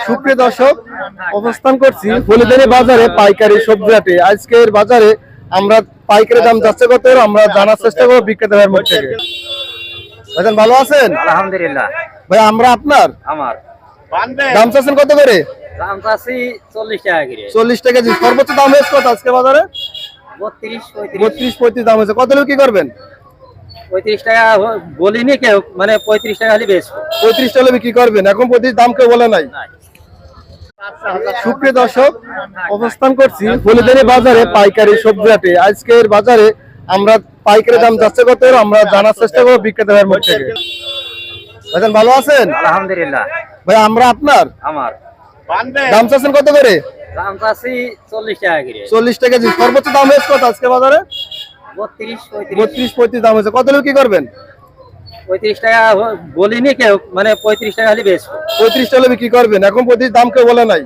সুপ্রিয় দর্শক, অবস্থান করছি হলুদানি বাজারে পাইকারি সবজি হাটে। আজকের বাজারে আমরা পাইকারি দাম যাচ্ছে কত আমরা জানার চেষ্টা করবো বিক্রেতা ভাইয়ের মুখ থেকে। ভাইজান ভালো আছেন? আলহামদুলিল্লাহ। ভাই আমরা আপনার আমার দাম চাচ্ছেন কত করে? দাম চাচ্ছি 40 টাকা করে। 40 টাকা কেজি। সর্বোচ্চ দাম হয়েছে কত আজকে বাজারে? 32 35 দাম হয়েছে। কত লোক কি করবেন? 35 টাকা বলিনি কেউ, মানে 35 টাকা হলে বেচবো। 35 টাকা বিক্রি করবেন, এখন 35 দাম কেউ বলে নাই। সুপ্রিয় দর্শক, অবস্থান করছি হলুদানি বাজারে পাইকারি সবজি হাটে। আজকের বাজারে আমরা পাইকারি দাম যাচ্ছে কত আমরা জানার চেষ্টা করবো বিক্রেতা ভাইয়ের মুখ থেকে। ভাইজান ভালো আছেন? আলহামদুলিল্লাহ। ভাই আমরা আপনার আমার দাম চাচ্ছেন কত করে? দাম চাচ্ছি 40 টাকা করে। 40 টাকা কেজি। সর্বোচ্চ দাম হয়েছে কত আজকে বাজারে? 35 দাম হয়েছে। কত লোক কি করবেন? 35 টাকা বলিনি কেউ, মানে 35 টাকা হলে বেচবো। 35 টাকা বিক্রি করবেন, এখন 35 দাম কেউ বলে নাই।